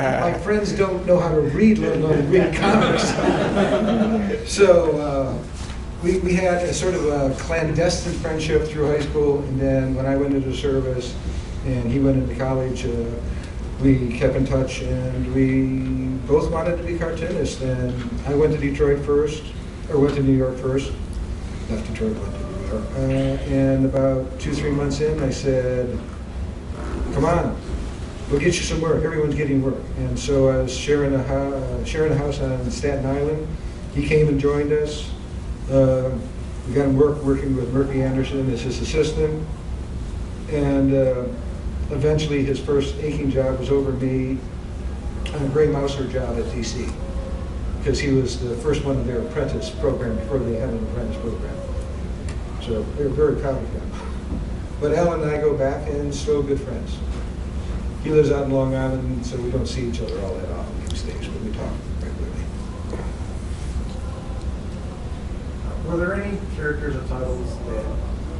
My friends don't know how to read, let alone read comics. So we had a sort of a clandestine friendship through high school, and then when I went into service and he went into college, we kept in touch, and we both wanted to be cartoonists. And I went to Detroit first, or went to New York first. Left Detroit, went to New York. And about 2-3 months in, I said, come on, we'll get you some work. Everyone's getting work. And so I was sharing a house on Staten Island. He came and joined us. We got him working with Murphy Anderson as his assistant. And eventually his first aching job was over me on a Gray Mouser job at DC, because he was the first one in their apprentice program before they had an apprentice program. So they were very proud of him. But Alan and I go back and still good friends. He lives out in Long Island, so we don't see each other all that often these days, but we talk regularly. Were there any characters or titles that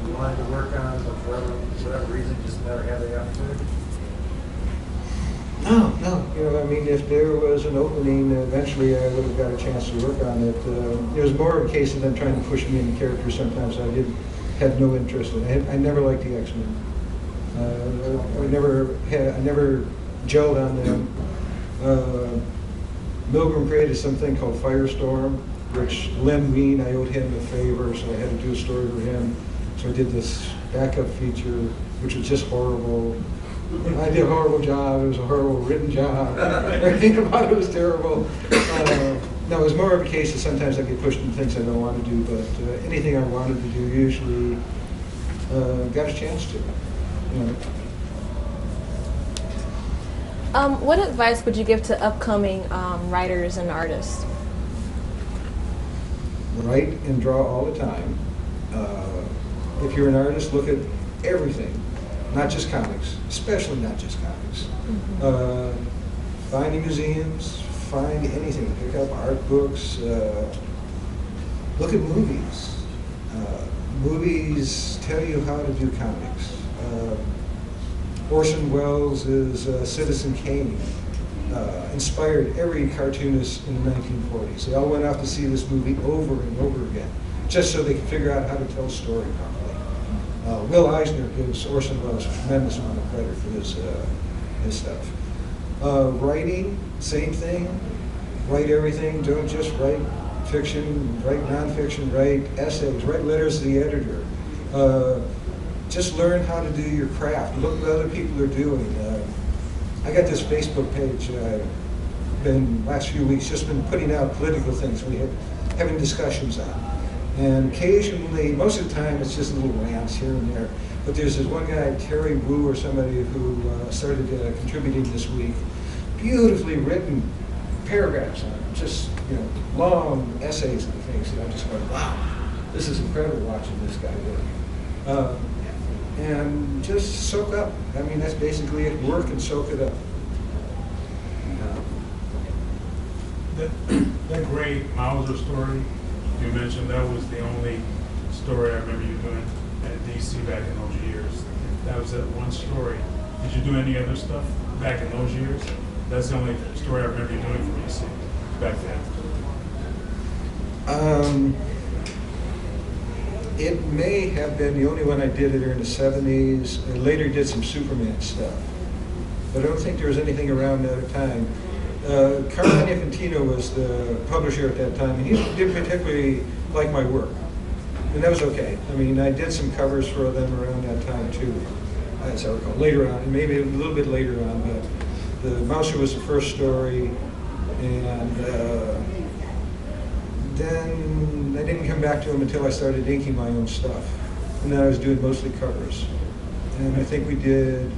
you wanted to work on, but for whatever reason just never had the opportunity? No. You know, I mean, if there was an opening, eventually I would have got a chance to work on it. It was more of a case of them trying to push me into characters sometimes I had no interest in. I never liked the X-Men. I never gelled on them. Milgram created something called Firestorm, which Len Wein, I owed him a favor, so I had to do a story for him. So I did this backup feature, which was just horrible. I did a horrible job. It was a horrible written job. Everything about it was terrible. No, it was more of a case of sometimes I get pushed into things I don't want to do, but anything I wanted to do usually got a chance to. You know. What advice would you give to upcoming writers and artists? Write and draw all the time. If you're an artist, look at everything, not just comics, especially not just comics. Mm-hmm. Find museums, find anything, pick up art books, look at movies. Movies tell you how to do comics. Orson Welles' Citizen Kane inspired every cartoonist in the 1940s. They all went out to see this movie over and over again, just so they could figure out how to tell a story properly. Will Eisner gives Orson Welles a tremendous amount of credit for his stuff. Writing, same thing. Write everything. Don't just write fiction. Write nonfiction. Write essays. Write letters to the editor. Just learn how to do your craft. Look what other people are doing. I got this Facebook page I've been, last few weeks, just been putting out political things we have having discussions on. And occasionally, most of the time, it's just little rants here and there. But there's this one guy, Terry Wu or somebody, who started contributing this week. Beautifully written paragraphs on it, just, you know, long essays and things. And I'm just going, wow, this is incredible watching this guy work. And just soak up. I mean, that's basically it. Work and soak it up. That great Mauser story you mentioned, that was the only story I remember you doing at DC back in those years. That was that one story. Did you do any other stuff back in those years? That's the only story I remember you doing for DC back then. It may have been the only one I did during the 70s. I later did some Superman stuff. But I don't think there was anything around that time. Carmine Infantino was the publisher at that time, and he didn't particularly like my work. And that was okay. I mean, I did some covers for them around that time too, as I recall. Later on, and maybe a little bit later on, but the Mouser was the first story, and then I didn't come back to him until I started inking my own stuff. And then I was doing mostly covers. And I think we did,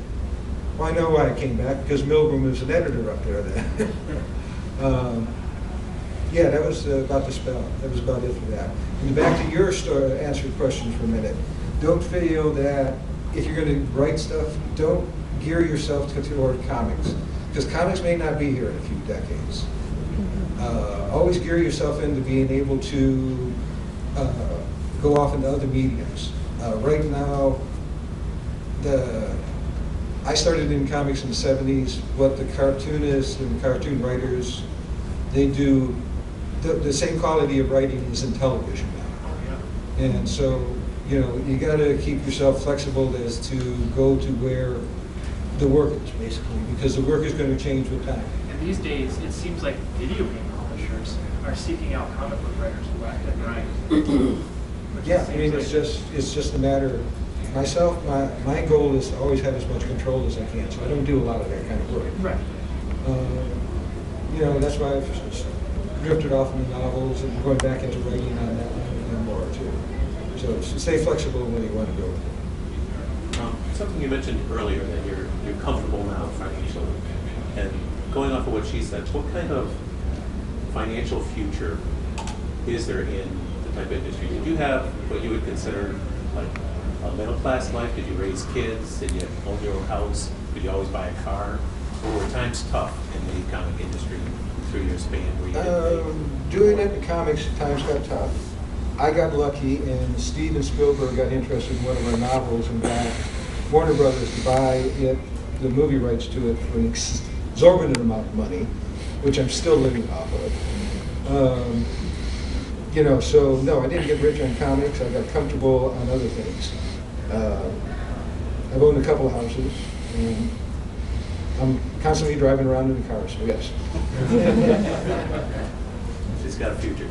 well, I know why I came back, because Milgram was an editor up there then. Yeah, that was about the spell. That was about it for that. And back to your story, answer your question for a minute. Don't feel that if you're going to write stuff, don't gear yourself toward comics. Because comics may not be here in a few decades. Always gear yourself into being able to go off into other mediums. Right now, I started in comics in the 70s. What the cartoonists and cartoon writers, they do, the same quality of writing is in television now. And so, you know, you got to keep yourself flexible as to go to where the work is, basically, because the work is going to change with time. And these days, it seems like video game publishers are seeking out comic book writers left and right. Which Yeah, I seems mean, like- it's just a matter, myself, my goal is to always have as much control as I can, so I don't do a lot of that kind of work. Right. You know, that's why I've just drifted off into novels and going back into writing on that one and more too. So stay flexible when you want to go. Something you mentioned earlier, that you're comfortable now financially. And going off of what she said, what kind of financial future is there in the type of industry? Did you have what you would consider like a middle class life? Did you raise kids? Did you own your own house? Did you always buy a car? Or were times tough in the comic industry through your span where you didn't make? Doing it in comics, times got tough. I got lucky, and Steven Spielberg got interested in one of our novels and got Warner Brothers to buy it, the movie rights to it, for an exorbitant amount of money, which I'm still living off of. You know, so no, I didn't get rich on comics. I got comfortable on other things. I've owned a couple of houses, and I'm constantly driving around in the car, so yes. She's got a future.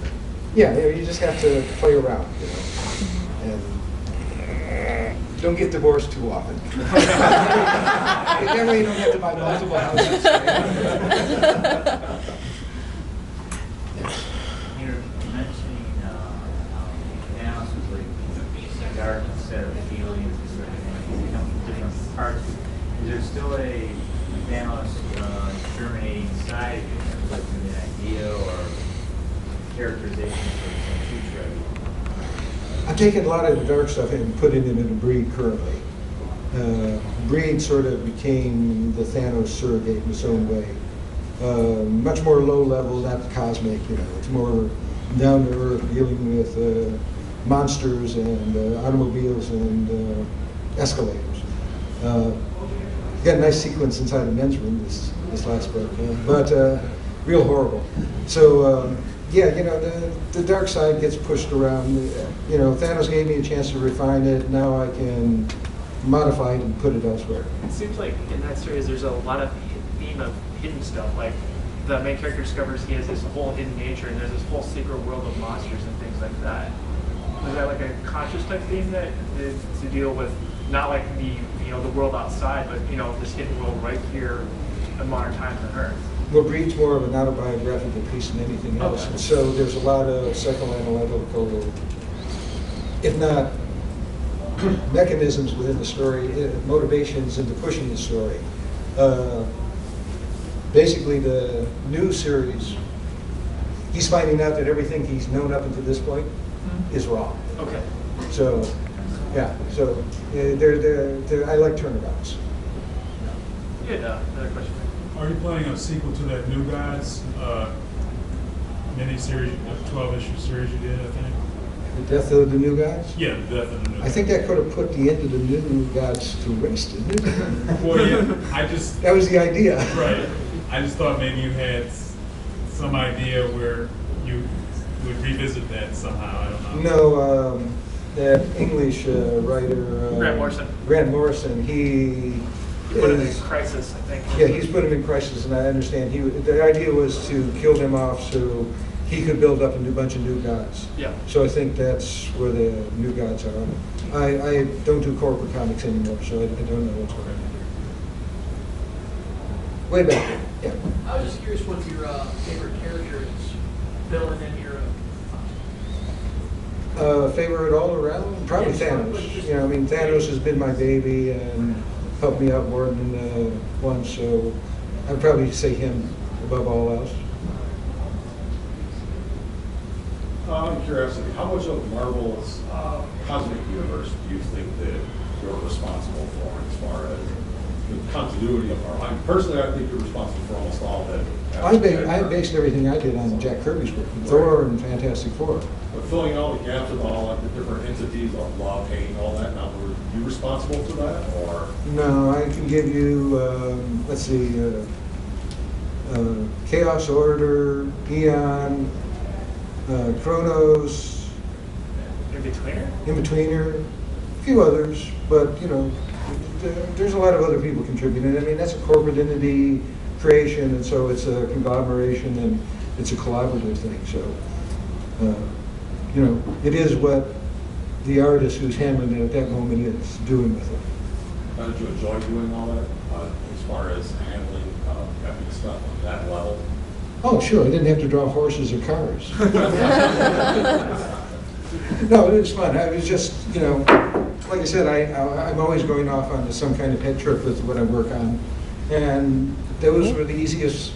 Yeah, you just have to play around, you know, and don't get divorced too often. That way you don't have to buy multiple houses. You're mentioning how Thanos was like dark set of feelings and sort of things, come from different parts. Is there still a Thanos germinating side of it, like an idea or characterization for some future idea? I'm taking a lot of the dark stuff and putting it in a breed currently. Breed sort of became the Thanos surrogate in its own way. Much more low level, not cosmic, you know. It's more down to earth, dealing with monsters and automobiles and escalators. Got a nice sequence inside the men's room this last book, but real horrible. So yeah, you know, the dark side gets pushed around. You know, Thanos gave me a chance to refine it. Now I can modify it and put it elsewhere. It seems like in that series there's a lot of theme of hidden stuff. Like the main character discovers he has this whole hidden nature, and there's this whole secret world of monsters and things like that. Was that like a conscious type theme that is to deal with not like the the world outside, but this hidden world right here in modern times on Earth? Well, Breed's more of an autobiographical piece than anything else. Okay. And so there's a lot of psychoanalytical, if not mechanisms within the story, motivations into pushing the story. Basically, the new series, he's finding out that everything he's known up until this point is wrong. Okay. So, yeah. So, I like turnarounds. You had another question. Are you planning a sequel to that New Gods mini-series, 12-issue series you did, I think? The Death of the New Gods? Yeah, the Death of the New Gods. I think that could have put the end of the New Gods to rest, didn't it? Well, yeah, I just... That was the idea. Right. I just thought maybe you had some idea where you would revisit that somehow. I don't know. No, that English writer... Grant Morrison, he Put him in is... crisis, I think. Yeah, he's put him in crisis, and I understand. The idea was to kill him off so he could build up a bunch of new gods. Yeah. So I think that's where the new gods are. I don't do corporate comics anymore, so I don't know what's going on. Way back then, yeah. I was just curious what your favorite character is, villain in your. Favorite all around? Probably Thanos. You know, I mean, Thanos has been my baby and helped me out more than once, so I'd probably say him above all else. Out of curiosity, how much of Marvel's cosmic universe do you think that you're responsible for as far as the continuity of Marvel? Personally, I think you're responsible for almost all of it. I based everything I did on Jack Kirby's work, Thor and Fantastic Four. But filling all the gaps with all like the different entities of law, pain, all that, now we're you responsible for that, or? No, I can give you, let's see, Chaos Order, Eon, Chronos, In-betweener? In-Betweener, a few others, but you know, there's a lot of other people contributing. I mean, that's a corporate entity creation, and so it's a conglomeration and it's a collaborative thing. So, you know, it is what the artist who's handling it at that moment is doing with it. How did you enjoy doing all that, as far as handling epic stuff on that level? Oh, sure, I didn't have to draw horses or cars. No, it was fun. I was just, you know, like I said, I'm always going off on some kind of head trip with what I work on. And those were the easiest.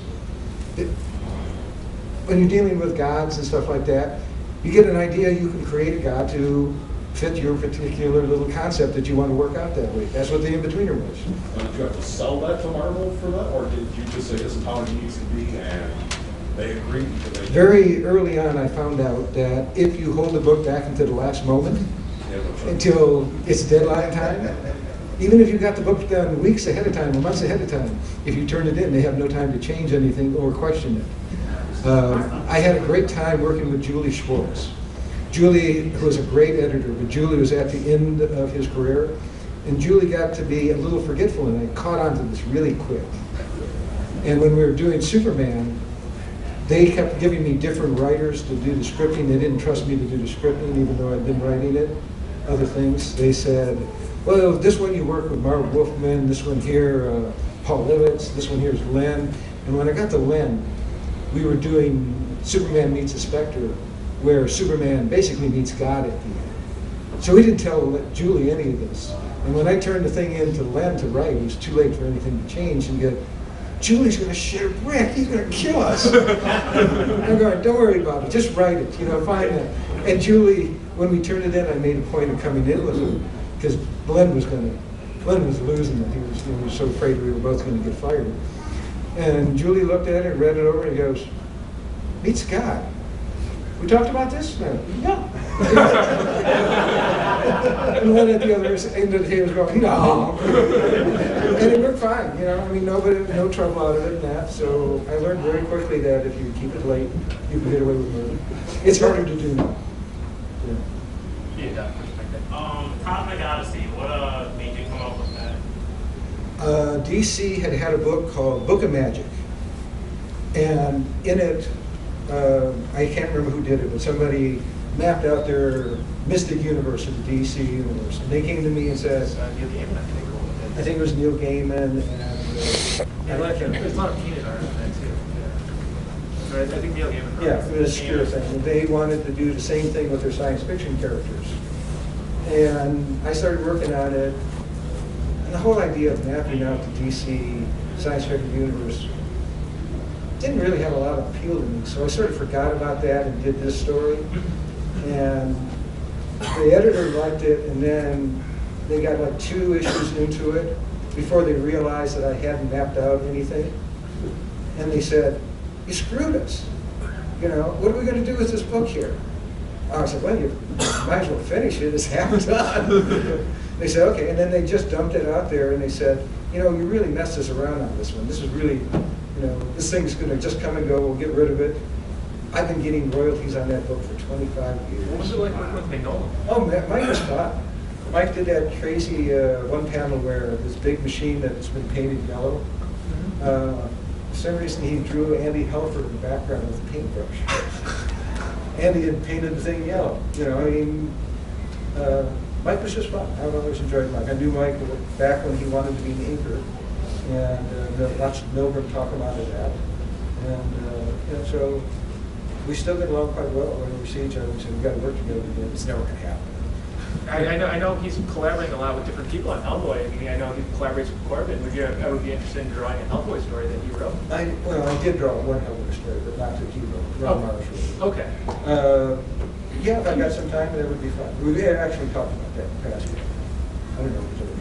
When you're dealing with gods and stuff like that, you get an idea, you can create a god to fit your particular little concept that you want to work out that way. That's what the In-Betweener was. Did you have to sell that to Marvel for that, or did you just say this is how it needs to be, and they agreed? Very early on, I found out that if you hold the book back into the last moment, until it's deadline time, even if you got the book done weeks ahead of time or months ahead of time, if you turn it in, they have no time to change anything or question it. I had a great time working with Julie Schwartz. Julie was a great editor, but Julie was at the end of his career, and Julie got to be a little forgetful, and I caught on to this really quick. And when we were doing Superman, they kept giving me different writers to do the scripting. They didn't trust me to do the scripting, even though I'd been writing it. Other things, they said, well, this one you work with Marv Wolfman, this one here, Paul Levitz, this one here is Len. And when I got to Len, we were doing Superman Meets the Spectre, where Superman basically meets God at the end. So we didn't tell Julie any of this. And when I turned the thing into Len to write, it was too late for anything to change. And you go, Julie's going to shit a brick. He's going to kill us. I'm going, don't worry about it. Just write it. You know, find it. And Julie, when we turned it in, I made a point of coming in with him because Glenn was losing it. He was so afraid we were both going to get fired. And Julie looked at it, read it over, and he goes, meets God. We talked about this? No. Yeah. And then at the other end of the table was going, no. And it worked fine, you know. I mean, no trouble out of it and that. So I learned very quickly that if you keep it late, you can get away with murder. It's harder to do now. Yeah. Cosmic Odyssey, what made you come up with that? DC had a book called Book of Magic. And in it, I can't remember who did it, but somebody mapped out their mystic universe of the DC universe. And they came to me and said, Neil Gaiman, I think it was Neil Gaiman, and there's a lot of peanut art on that too. Yeah. I think Neil Gaiman. yeah, it was a Spear thing. And they wanted to do the same thing with their science fiction characters. And I started working on it, and the whole idea of mapping out the DC science fiction universe didn't really have a lot of appeal to me, so I sort of forgot about that and did this story. And the editor liked it, and then they got like 2 issues into it before they realized that I hadn't mapped out anything. And they said, you screwed us. You know, what are we going to do with this book here? I said, well, you might as well finish it. It's half done. They said, okay. And then they just dumped it out there, and they said, you know, you really messed us around on this one. This is really, you know, this thing's going to just come and go. We'll get rid of it. I've been getting royalties on that book for 25 years. What was it like working with Magnolia? Oh, Mike was fun. Mike did that crazy one panel where this big machine that's been painted yellow. For some reason, he drew Andy Helford in the background with a paintbrush. Andy had painted the thing yellow. You know, I mean, Mike was just fun. I've always enjoyed Mike. I knew Mike back when he wanted to be an inker, and watched Milgram talk about that. And so we still get along quite well when we see each other. We say, we've got to work together again. It's never going to happen. I know he's collaborating a lot with different people on Hellboy. I mean, I know he collaborates with Corbin. Would you ever be interested in drawing a Hellboy story that you wrote? I did draw one Hellboy story, but not that he wrote. Ron Marsh wrote. Okay. Yeah, if I got some time, that would be fun. We had actually talked about that in the past year. I don't know if it's ever